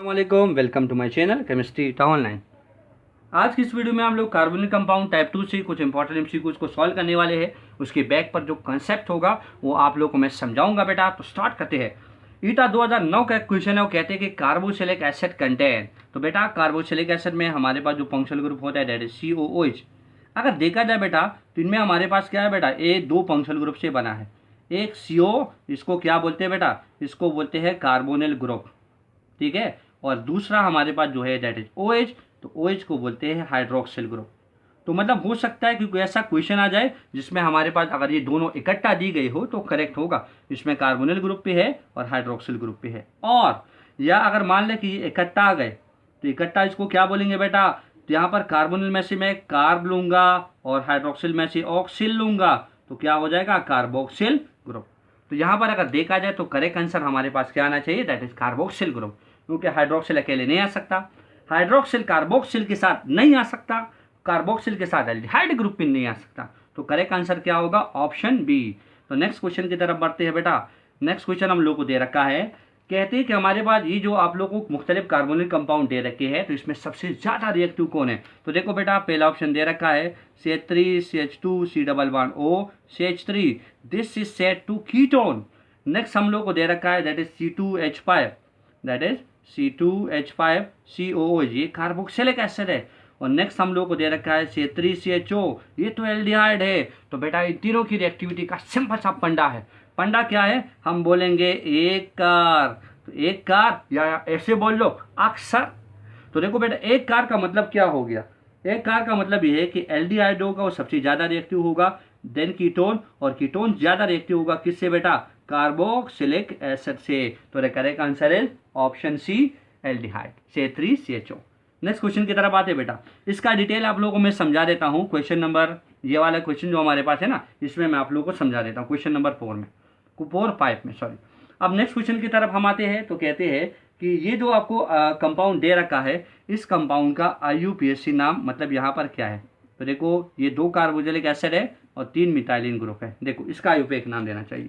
अस्सलामुअलैकुम, welcome to my channel chemistry online. आज की इस वीडियो में हम लोग कार्बोनिक कंपाउंड टाइप 2 से कुछ इंपॉर्टेंट एमसीक्यूज को सॉल्व करने वाले हैं। उसके बैक पर जो कंसेप्ट होगा वो आप लोगों को मैं समझाऊंगा बेटा। तो स्टार्ट करते हैं। ईटा 2009 का क्वेश्चन है, वो कहते हैं कि कार्बोक्सिलिक एसिड कंटेन। तो बेटा कार्बोक्सिलिक एसिड में हमारे पास जो फंक्शनल ग्रुप होता है दैट इज COOH। अगर देखा जाए बेटा तो इनमें हमारे पास क्या है बेटा, ये दो फंक्शनल ग्रुप से बना है। एक CO, इसको क्या बोलते हैं बेटा, इसको बोलते हैं कार्बोनिल ग्रुप, ठीक है। और दूसरा हमारे पास जो है दैट इज OH, तो OH को बोलते हैं हाइड्रोक्सिल ग्रुप। तो मतलब हो सकता है कि कोई ऐसा क्वेश्चन आ जाए जिसमें हमारे पास अगर ये दोनों इकट्ठा दी गई हो तो करेक्ट होगा। इसमें कार्बोनिल ग्रुप पे है और हाइड्रोक्सिल ग्रुप पे है। और या अगर मान लें कि ये इकट्ठा आ गए तो इकट्ठा इसको क्या बोलेंगे बेटा, तो यहाँ पर कार्बोनिल में से मैं कार्ब लूंगा और हाइड्रोक्सिल में से ऑक्सिल लूंगा, तो क्या हो जाएगा कार्बोक्सिल ग्रुप। तो यहाँ पर अगर देखा जाए तो करेक्ट आंसर हमारे पास क्या आना चाहिए, दैट इज कार्बोक्सिल ग्रुप। क्योंकि हाइड्रोक्सिल अकेले नहीं आ सकता, हाइड्रोक्सिल कार्बोक्सिल के साथ नहीं आ सकता, कार्बोक्सिल के साथ एल्डिहाइड ग्रुप भी नहीं आ सकता। तो करेक्ट आंसर क्या होगा, ऑप्शन बी। तो नेक्स्ट क्वेश्चन की तरफ बढ़ते हैं बेटा। नेक्स्ट क्वेश्चन हम लोग को दे रखा है, कहते हैं कि हमारे पास ये जो आप लोगों को मुख्तलिफ कार्बोनिक कंपाउंड दे रखे हैं तो इसमें सबसे ज्यादा रिएक्टिव कौन है। तो देखो बेटा पहला ऑप्शन दे रखा है CH3 CH2 C++O CH3, this is said to ketone. Next हम लोग को दे रखा है that is C2H5, that is C2H5COO, ये कार्बोक्सिलिक एसिड है। और नेक्स्ट हम लोग को दे रखा है C3CHO, ये तो एल्डिहाइड है। तो बेटा इन तीनों की रिएक्टिविटी का सिंपल सा पंडा है। पंडा क्या है, हम बोलेंगे एक कार। तो एक कार या ऐसे बोल लो अक्सर। तो देखो बेटा एक कार का मतलब क्या हो गया, एक कार का मतलब ये है कि एल्डिहाइड होगा वो सबसे ज्यादा रिएक्टिव होगा देन कीटोन, और कीटोन ज्यादा रिएक्टिव होगा किससे बेटा, कार्बोक्सिलिक एसिड से। तो correct answer is option C, aldehyde C3CHO। Next question की तरफ आते बेटा। इसका डिटेल आप लोगों को मैं समझा देता हूँ। क्वेश्चन नंबर, ये वाला क्वेश्चन जो हमारे पास है ना, इसमें मैं आप लोगों को समझा देता हूँ। क्वेश्चन नंबर 4 में, 4-5 में सॉरी। अब नेक्स्ट क्वेश्चन की तरफ हम आते हैं। तो कहते हैं कि ये जो आपको कंपाउंड दे रखा है, इस कंपाउंड का IUPAC नाम मतलब यहाँ पर क्या है। तो देखो ये 2 कार्बोक्सिलिक एसिड है और 3 मिथाइलिन ग्रुप है। देखो इसका IUPAC नाम देना चाहिए।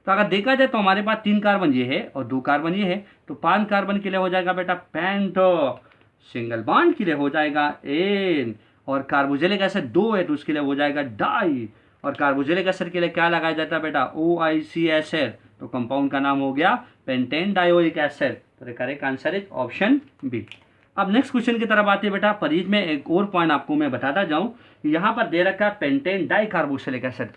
तो अगर देखा जाए तो हमारे पास 3 कार्बन ये है और 2 कार्बन ये है। तो 5 कार्बन के लिए हो जाएगा बेटा पेंटो, सिंगल बॉन्ड के लिए हो जाएगा एन, और कार्बोक्सिलिक एसिड 2 है तो उसके लिए हो जाएगा डाई, और कार्बोक्सिलिक एसिड के लिए क्या लगाया जाता है बेटा, OIC एसिड। तो कंपाउंड का नाम हो गया पेंटेन डायोइक एसिड। तो correct answer is option B. अब नेक्स्ट क्वेश्चन की तरफ आते हैं बेटा। परीज में एक और पॉइंट आपको मैं बताता जाऊं, यहाँ पर दे रखा है पेंटेन डाई कार्बोक्सिलिक एसिड।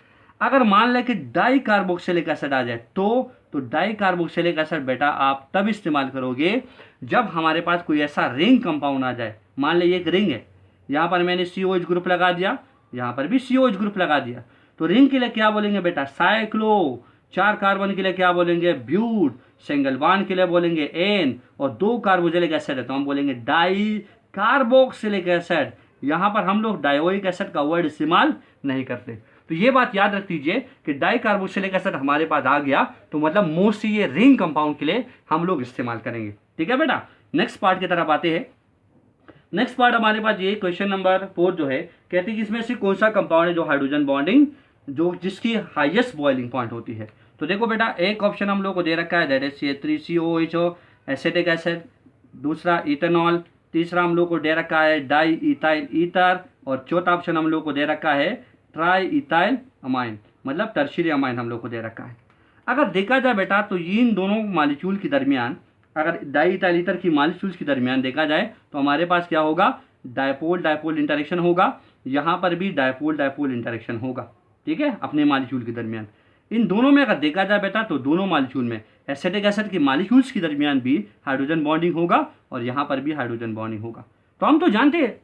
अगर मान लें कि डाई कार्बोक्सिलिक एसिड आ जाए तो डाई कार्बोक्सिलिक एसिड बेटा आप तब इस्तेमाल करोगे जब हमारे पास कोई ऐसा रिंग कंपाउंड आ जाए। मान ले ये एक रिंग है, यहाँ पर मैंने COH ग्रुप लगा दिया, यहाँ पर भी COH ग्रुप लगा दिया। तो रिंग के लिए क्या बोलेंगे बेटा, साइक्लो। 4 कार्बन के लिए क्या बोलेंगे, ब्यूट। सिंगल बॉन्ड के लिए बोलेंगे एन, और 2 कार्बोक्सिलिक एसिड है तो हम बोलेंगे डाई कार्बोक्सिलिक एसिड। यहाँ पर हम लोग डायोइक एसिड का वर्ड इस्तेमाल नहीं करते। तो ये बात याद रख लीजिए कि डाई कार्बोक्सिलिक एसिड हमारे पास आ गया तो मतलब मोस्टली ये रिंग कंपाउंड के लिए हम लोग इस्तेमाल करेंगे, ठीक है बेटा। नेक्स्ट पार्ट की तरफ आते हैं। नेक्स्ट पार्ट हमारे पास ये क्वेश्चन नंबर 4 जो है, कहते हैं कि इसमें से कौन सा कंपाउंड है जो हाइड्रोजन बॉन्डिंग जो जिसकी हाईएस्ट बॉइलिंग पॉइंट होती है। तो देखो बेटा एक ऑप्शन हम लोग को दे रखा है that is CH3COHO acetic acid, दूसरा इथेनॉल, तीसरा हम लोग को दे रखा है डाई इथाइल ईथर, और चौथा ऑप्शन हम लोग को दे रखा है ट्राई इथाइल अमाइन, मतलब टर्शियरी अमाइन हम लोग को दे रखा है। अगर देखा जाए बेटा तो इन दोनों मॉलिक्यूल के दरमियान, अगर डाई इथाइल ईथर की मॉलिक्यूल्स के दरमियान देखा जाए तो हमारे पास क्या होगा, डायपोल डायपोल इंटरेक्शन होगा। यहाँ पर भी डायपोल डायपोल इंटरेक्शन होगा, ठीक है, अपने मॉलिक्यूल के दरमियान। इन दोनों में अगर देखा जाए बेटा तो दोनों मॉलिक्यूल में एसिटिक एसिड की मॉलिक्यूल्स के दरमियान भी हाइड्रोजन बॉन्डिंग होगा और यहाँ पर भी हाइड्रोजन बॉन्डिंग होगा। तो हम तो जानते हैं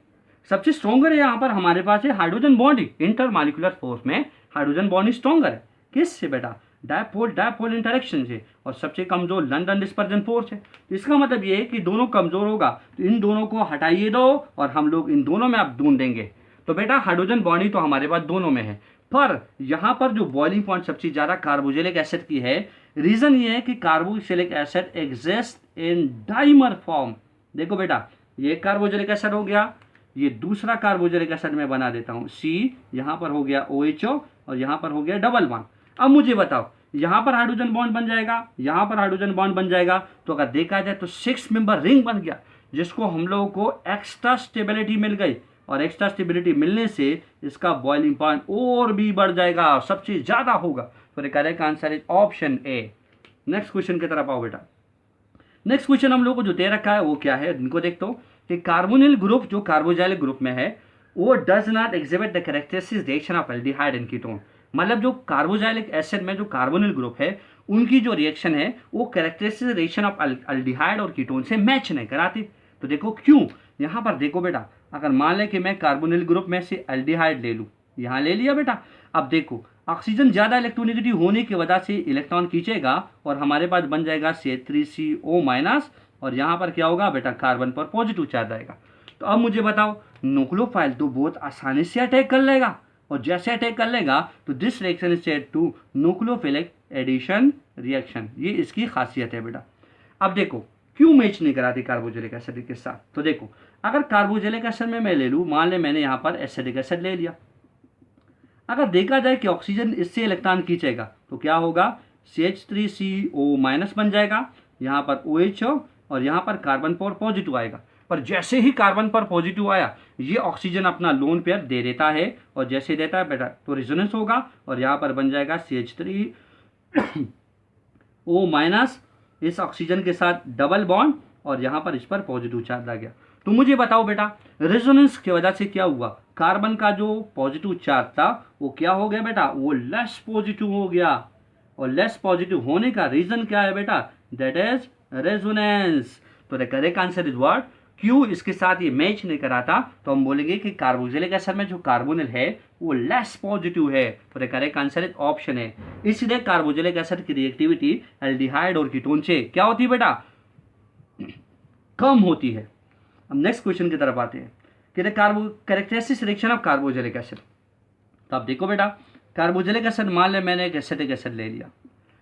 सबसे स्ट्रॉन्गर है यहाँ पर हमारे पास है हाइड्रोजन बॉन्डिंग। इंटरमॉलिक्यूलर फोर्स में हाइड्रोजन बॉन्डिंग स्ट्रॉन्गर है, किससे बेटा, डायपोल डायपोल इंटरेक्शन से। और सबसे कमजोर लंदन डिस्पर्जन फोर्स है। तो इसका मतलब ये है कि दोनों कमजोर होगा तो इन दोनों को हटाइए दो और हम लोग इन दोनों में अब ढूंढेंगे। तो बेटा हाइड्रोजन बॉन्डिंग तो हमारे पास दोनों में है, पर यहाँ पर जो बॉइलिंग पॉइंट सबसे ज्यादा कार्बोक्सिलिक एसिड की है। रीजन ये है कि carboxylic acid exist in dimer form. देखो बेटा ये कार्बोक्सिलिक एसिड हो गया, ये दूसरा कार्बोक्सिलिक एसिड में बना देता हूं C, यहाँ पर हो गया OHO और यहाँ पर हो गया डबल बॉन्ड। अब मुझे बताओ यहाँ पर हाइड्रोजन बॉन्ड बन जाएगा, यहाँ पर हाइड्रोजन बॉन्ड बन जाएगा। तो अगर देखा जाए तो 6 मेंबर रिंग बन गया, जिसको हम लोगों को एक्स्ट्रा स्टेबिलिटी मिल गई, और एक्स्ट्रा स्टेबिलिटी मिलने से इसका बॉइलिंग पॉइंट और भी बढ़ जाएगा, सबसे ज़्यादा होगा। तो correct answer is option A. Next question की तरफ आओ बेटा। नेक्स्ट क्वेश्चन हम लोग को जो दे रखा है वो क्या है, इनको देखते हो कि कार्बोनिल ग्रुप जो कार्बोजाइलिक ग्रुप में है वो does not exhibit the characteristic reaction of aldehyde and ketone. मतलब जो कार्बोजाइलिक एसिड में जो कार्बोनिल ग्रुप है उनकी जो रिएक्शन है वो कैरेक्टरिस्टिक रिएक्शन ऑफ एल्डिहाइड और कीटोन से मैच नहीं कराती। तो देखो क्यों, यहाँ पर देखो बेटा, अगर मान ले कि मैं कार्बोनिल ग्रुप में से एल्डिहाइड ले लूँ, यहाँ ले लिया बेटा। अब देखो ऑक्सीजन ज़्यादा इलेक्ट्रोनेगेटिव होने की वजह से इलेक्ट्रॉन खींचेगा और हमारे पास बन जाएगा C3CO-, और यहाँ पर क्या होगा बेटा, कार्बन पर पॉजिटिव चार्ज आएगा। तो अब मुझे बताओ, न्यूक्लियोफाइल तो बहुत आसानी से अटैक कर लेगा, और जैसे अटैक कर लेगा तो this reaction is said to nucleophilic addition reaction, ये इसकी खासियत है बेटा। अब देखो क्यों मैच नहीं कराती कार्बोजेलिक एसिड के साथ। तो देखो अगर कार्बोजेलिक एसिड में मैं ले लूँ, मान ले मैंने यहाँ पर एसिडिक एसिड ले लिया, अगर देखा जाए कि ऑक्सीजन इससे इलेक्ट्रॉन खींचेगा तो क्या होगा, CH3CO- बन जाएगा, यहाँ पर OH और यहाँ पर कार्बन पर पॉजिटिव आएगा। पर जैसे ही कार्बन पर पॉजिटिव आया ये ऑक्सीजन अपना लोन पेयर दे देता है, और जैसे देता है बेटा तो रेजोनेंस होगा और यहाँ पर बन जाएगा CH3O-, इस ऑक्सीजन के साथ डबल बॉन्ड और यहाँ पर इस पर पॉजिटिव चार्ज आ गया। तो मुझे बताओ बेटा रेजोनेंस की वजह से क्या हुआ, कार्बन का जो पॉजिटिव चार्ज था वो क्या हो गया बेटा, वो लेस पॉजिटिव हो गया। और लेस पॉजिटिव होने का रीजन क्या है बेटा, दैट इज रेजोनेंस। तो the correct answer is what, क्यों इसके साथ ये मैच नहीं कराता, तो हम बोलेंगे कि कार्बोक्सिलिक एसिड में जो कार्बोनिल है वो लेस पॉजिटिव है। तो the correct answer is option है। इसलिए कार्बोक्सिलिक एसिड की रिएक्टिविटी एल्डिहाइड और कीटोन से क्या होती है बेटा, कम होती है। अब नेक्स्ट क्वेश्चन की तरफ आते हैं कि characteristic reaction of carboxylic acid. तो आप देखो बेटा कार्बोक्सिलिक एसिड, मान ले मैंने एक एसिटिक एसिड ले लिया,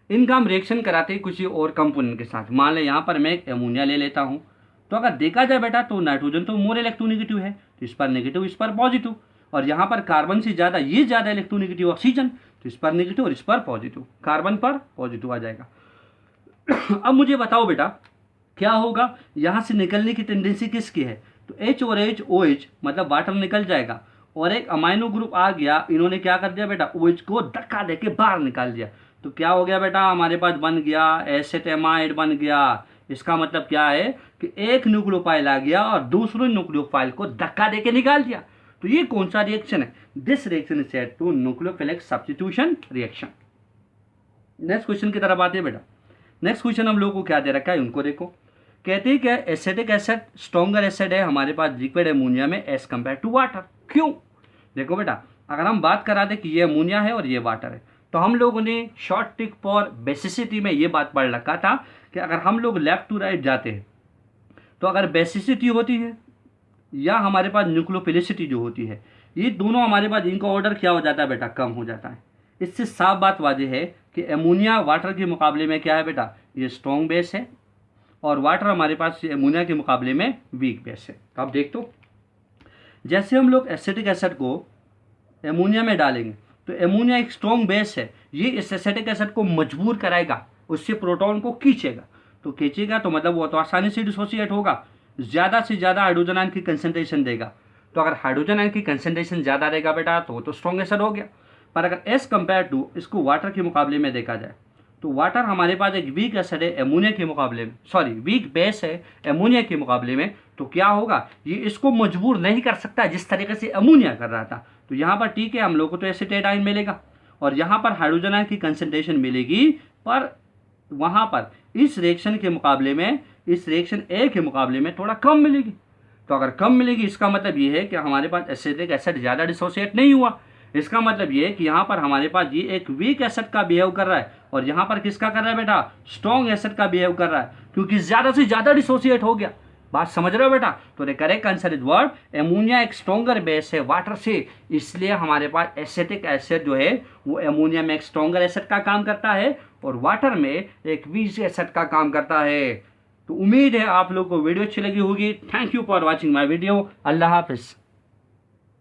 इनका हम रिएक्शन कराते हैं किसी और कंपोनेंट के साथ। मान ले यहाँ पर मैं एक अमोनिया ले लेता हूँ, तो अगर देखा जाए बेटा तो नाइट्रोजन तो मोर इलेक्ट्रोनेगेटिव है, तो इस पर नेगेटिव इस पर पॉजिटिव, और यहाँ पर कार्बन से ज़्यादा ये ज़्यादा इलेक्ट्रोनेगेटिव ऑक्सीजन, तो इस पर नेगेटिव और इस पर पॉजिटिव, कार्बन पर पॉजिटिव आ जाएगा। अब मुझे बताओ बेटा क्या होगा, यहाँ से निकलने की टेंडेंसी किसकी है, तो H और H OH मतलब वाटर निकल जाएगा, और एक अमाइनो ग्रुप आ गया, इन्होंने क्या कर दिया बेटा, OH को धक्का देके बाहर निकाल दिया। तो क्या हो गया बेटा, हमारे पास बन गया एसेटेमाइड बन गया। इसका मतलब क्या है कि एक न्यूक्लियोफाइल आ गया और दूसरे न्यूक्लियोफाइल को धक्का देके निकाल दिया। तो ये कौन सा रिएक्शन है, this reaction is said to nucleophilic substitution reaction. Next question की तरफ आते हैं बेटा। नेक्स्ट क्वेश्चन हम लोगों को क्या दे रखा है उनको देखो, कहते हैं कि एसिटिक एसिड स्ट्रॉन्गर एसिड है हमारे पास लिक्विड अमोनिया में एज कम्पेयर टू वाटर। क्यों, देखो बेटा अगर हम बात करा दें कि ये अमोनिया है और ये वाटर है, तो हम लोगों ने शॉर्ट ट्रिक फॉर बेसिसिटी में ये बात पढ़ रखा था कि अगर हम लोग लेफ्ट टू राइट जाते हैं तो अगर बेसिसिटी होती है या हमारे पास न्यूक्लियोफिलिसिटी जो होती है, ये दोनों हमारे पास इनका ऑर्डर क्या हो जाता है बेटा, कम हो जाता है। इससे साफ बात वाज़ेह है कि अमोनिया वाटर के मुकाबले में क्या है बेटा, ये स्ट्रॉन्ग बेस है, और वाटर हमारे पास अमोनिया के मुकाबले में वीक बेस है। तो आप देख दो जैसे हम लोग एसिटिक एसिड को अमोनिया में डालेंगे तो अमोनिया एक स्ट्रॉन्ग बेस है, ये इस एसिटिक एसिड को मजबूर कराएगा, उससे प्रोटॉन को खींचेगा, तो खींचेगा तो मतलब वो तो आसानी से डिसोसिएट होगा, ज़्यादा से ज़्यादा हाइड्रोजन आयन की कंसंट्रेशन देगा। तो अगर हाइड्रोजन आयन की कंसंट्रेशन ज़्यादा रहेगा बेटा तो वो तो स्ट्रॉन्ग एसिड हो गया। पर अगर एज कम्पेयर टू इसको वाटर के मुकाबले में देखा जाए तो वाटर हमारे पास एक वीक एसिड है अमोनिया के मुकाबले में, सॉरी वीक बेस है अमोनिया के मुकाबले में, तो क्या होगा ये इसको मजबूर नहीं कर सकता जिस तरीके से अमोनिया कर रहा था। तो यहाँ पर ठीक है हम लोग को तो एसिटेट आयन मिलेगा और यहाँ पर हाइड्रोजन आयन की कंसंट्रेशन मिलेगी, पर वहाँ पर इस रिएक्शन के मुकाबले में, इस रिएक्शन ए के मुकाबले में थोड़ा कम मिलेगी। तो अगर कम मिलेगी इसका मतलब ये है कि हमारे पास एसिटिक एसिड ज़्यादा डिसोसिएट नहीं हुआ, इसका मतलब ये है कि यहाँ पर हमारे पास ये एक वीक एसिड का बिहेव कर रहा है और यहाँ पर किसका कर रहा है बेटा, स्ट्रॉन्ग एसिड का बिहेव कर रहा है, क्योंकि ज़्यादा से ज़्यादा डिसोसिएट हो गया। बात समझ रहे हो बेटा। तो the correct answer is word, ammonia एक स्ट्रॉन्गर बेस है वाटर से, इसलिए हमारे पास एसिटिक एसिड जो है वो अमोनिया में एक स्ट्रॉन्गर एसिड का काम करता है और वाटर में एक वीक एसिड का काम करता है। तो उम्मीद है आप लोगों को वीडियो अच्छी लगी होगी। Thank you for watching my video. अल्लाह हाफिज़।